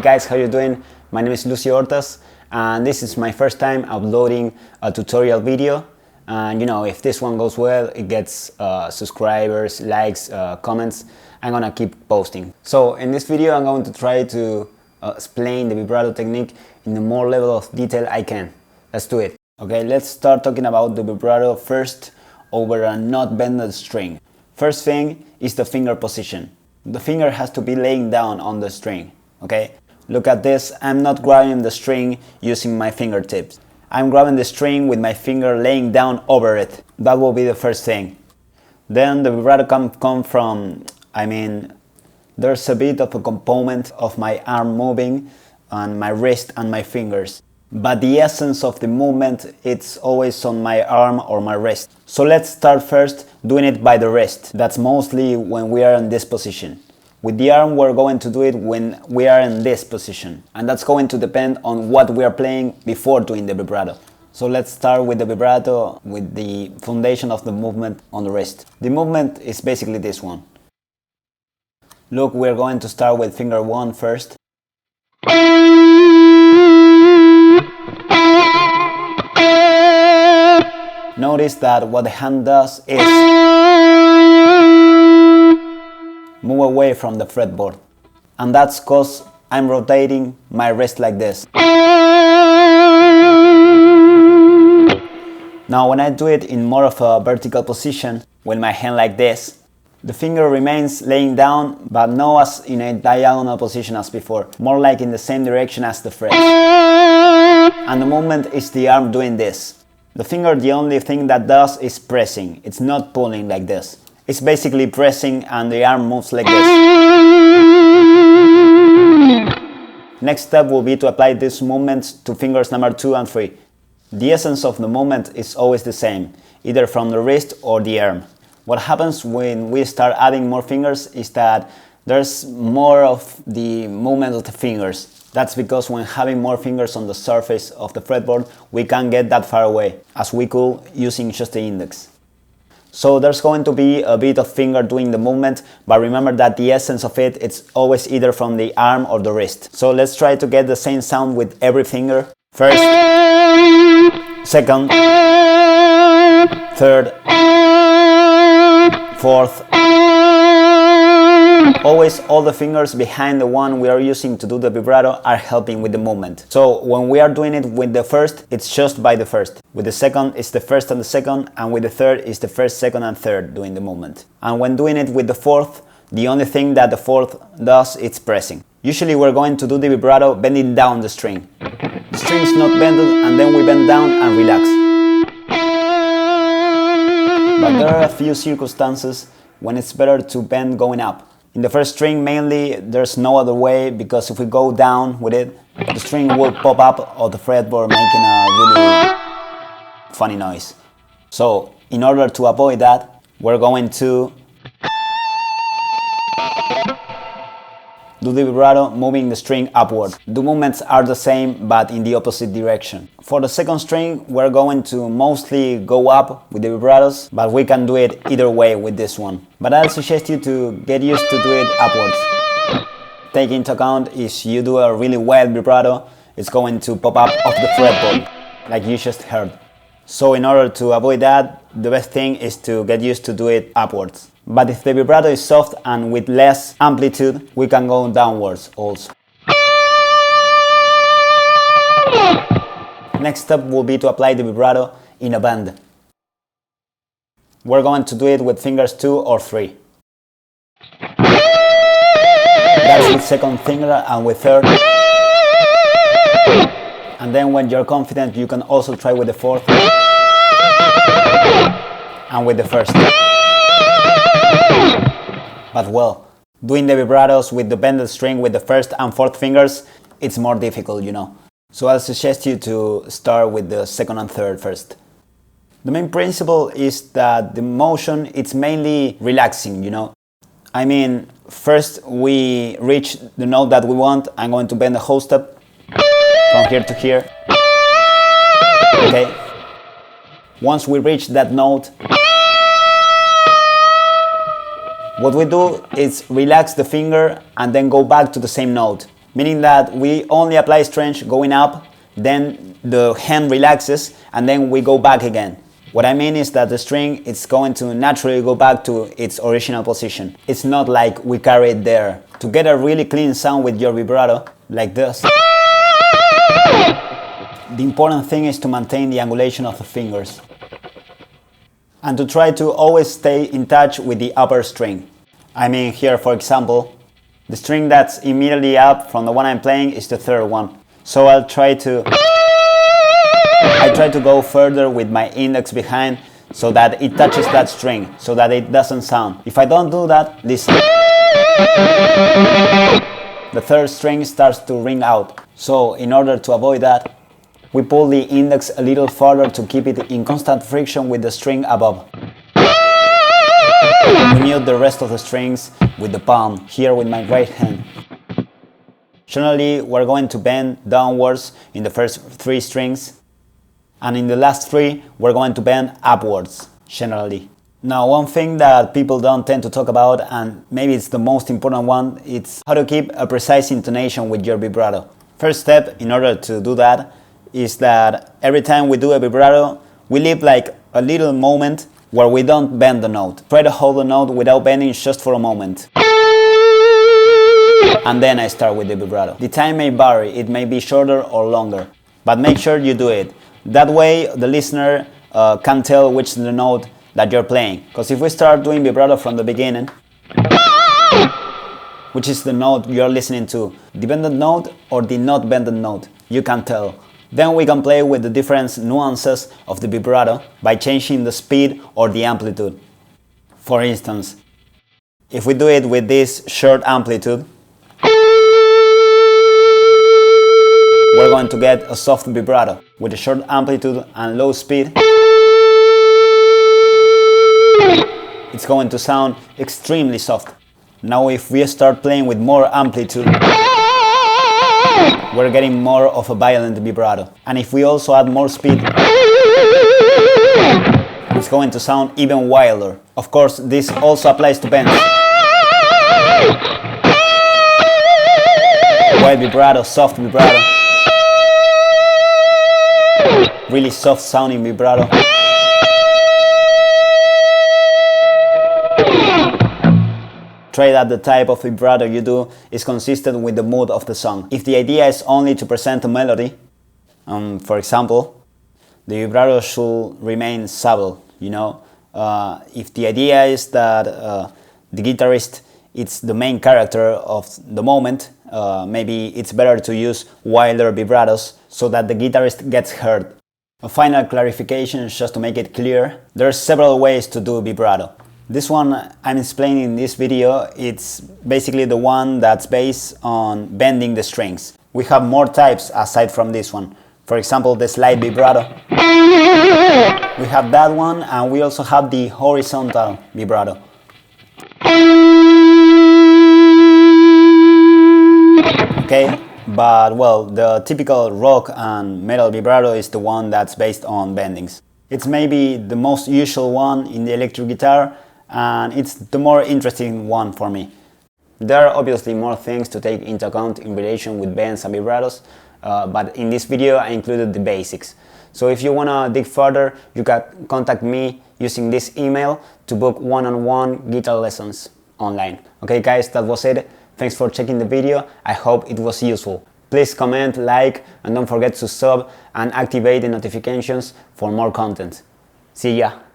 guys, how you doing? My name is lucio.hortas and this is my first time uploading a tutorial video. And you know, if this one goes well, it gets subscribers, likes, comments, I'm gonna keep posting. So in this video I'm going to try to explain the vibrato technique in the more level of detail I can. Let's do it. Okay, let's start talking about the vibrato first over a not bended string. First thing is the finger position. The finger has to be laying down on the string. Okay, look at this. I'm not grabbing the string using my fingertips. I'm grabbing the string with my finger laying down over it. That will be the first thing. Then the vibrato can come from, there's a bit of a component of my arm moving and my wrist and my fingers. But the essence of the movement, it's always on my arm or my wrist. So let's start first doing it by the wrist. That's mostly when we are in this position. With the arm, we're going to do it when we are in this position. And that's going to depend on what we are playing before doing the vibrato. So let's start with the vibrato with the foundation of the movement on the wrist. The movement is basically this one. Look, we're going to start with finger 1 first. Notice that what the hand does is move away from the fretboard, and that's because I'm rotating my wrist like this. Now when I do it in more of a vertical position, with my hand like this, the finger remains laying down, but not as in a diagonal position as before, more like in the same direction as the fret. And the movement is the arm doing this. The finger, the only thing that does is pressing. It's not pulling like this. It's basically pressing and the arm moves like this. Next step will be to apply this movement to fingers number 2 and 3. The essence of the movement is always the same, either from the wrist or the arm. What happens when we start adding more fingers is that there's more of the movement of the fingers. That's because when having more fingers on the surface of the fretboard, we can't get that far away, as we could using just the index. So there's going to be a bit of finger doing the movement, but remember that the essence of it, it's always either from the arm or the wrist. So let's try to get the same sound with every finger. First, second, third, fourth. Always all the fingers behind the one we are using to do the vibrato are helping with the movement. So when we are doing it with the first, it's just by the first. With the second, it's the first and the second, and with the third, it's the first, second and third doing the movement. And when doing it with the fourth, the only thing that the fourth does is pressing. Usually we're going to do the vibrato bending down the string. The string is not bended, and then we bend down and relax. But there are a few circumstances when it's better to bend going up. In the first string mainly, there's no other way, because if we go down with it, the string will pop up of the fretboard making a really funny noise. So in order to avoid that, we're going to do the vibrato moving the string upward. The movements are the same but in the opposite direction. For the second string, we're going to mostly go up with the vibratos, but we can do it either way with this one. But I'll suggest you to get used to do it upwards. Take into account if you do a really wild vibrato, it's going to pop up off the fretboard, like you just heard. So in order to avoid that, the best thing is to get used to do it upwards. But if the vibrato is soft and with less amplitude, we can go downwards also. Next step will be to apply the vibrato in a bend. We're going to do it with fingers 2 or 3. That's with second finger and with third. And then when you're confident, you can also try with the fourth and with the first. But well, doing the vibratos with the bended string with the first and fourth fingers, it's more difficult, you know. So I'll suggest you to start with the second and third first. The main principle is that the motion, it's mainly relaxing, you know. First we reach the note that we want. I'm going to bend the whole step from here to here. Okay. Once we reach that note, what we do is relax the finger and then go back to the same note. meaning that we only apply strength going up, then the hand relaxes, and then we go back again. What I mean is that the string is going to naturally go back to its original position. It's not like we carry it there. To get a really clean sound with your vibrato, like this, the important thing is to maintain the angulation of the fingers and to try to always stay in touch with the upper string. I mean, here for example, the string that's immediately up from the one I'm playing is the third one. So I try to go further with my index behind so that it touches that string, so that it doesn't sound. If I don't do that, the third string starts to ring out. So in order to avoid that, we pull the index a little further to keep it in constant friction with the string above. We mute the rest of the strings with the palm, here with my right hand. Generally, we're going to bend downwards in the first 3 strings, and in the last 3, we're going to bend upwards, generally. Now, one thing that people don't tend to talk about, and maybe it's the most important one, it's how to keep a precise intonation with your vibrato. First step in order to do that is that every time we do a vibrato, we leave like a little moment where we don't bend the note. Try to hold the note without bending just for a moment. And then I start with the vibrato. The time may vary, it may be shorter or longer, but make sure you do it. That way the listener can tell which is the note that you're playing. Because if we start doing vibrato from the beginning, which is the note you're listening to, the bended note or the not bended note, you can tell. Then we can play with the different nuances of the vibrato by changing the speed or the amplitude. For instance, if we do it with this short amplitude, we're going to get a soft vibrato. With a short amplitude and low speed, it's going to sound extremely soft. Now if we start playing with more amplitude, we're getting more of a violent vibrato. And if we also add more speed, it's going to sound even wilder. Of course, this also applies to bends. Wild vibrato, soft vibrato, really soft sounding vibrato. Try that the type of vibrato you do is consistent with the mood of the song. If the idea is only to present a melody, for example, the vibrato should remain subtle, you know. If the idea is that the guitarist is the main character of the moment, maybe it's better to use wilder vibratos so that the guitarist gets heard. A final clarification, just to make it clear, there are several ways to do vibrato. This one I'm explaining in this video, it's basically the one that's based on bending the strings. We have more types aside from this one. For example, the slide vibrato. We have that one, and we also have the horizontal vibrato. Okay, but well, the typical rock and metal vibrato is the one that's based on bendings. It's maybe the most usual one in the electric guitar, and it's the more interesting one for me. There are obviously more things to take into account in relation with bends and vibratos, but in this video I included the basics. So if you want to dig further, you can contact me using this email to book one-on-one guitar lessons online. Okay guys, that was it. Thanks for checking the video. I hope it was useful. Please comment, like, and don't forget to sub and activate the notifications for more content. See ya!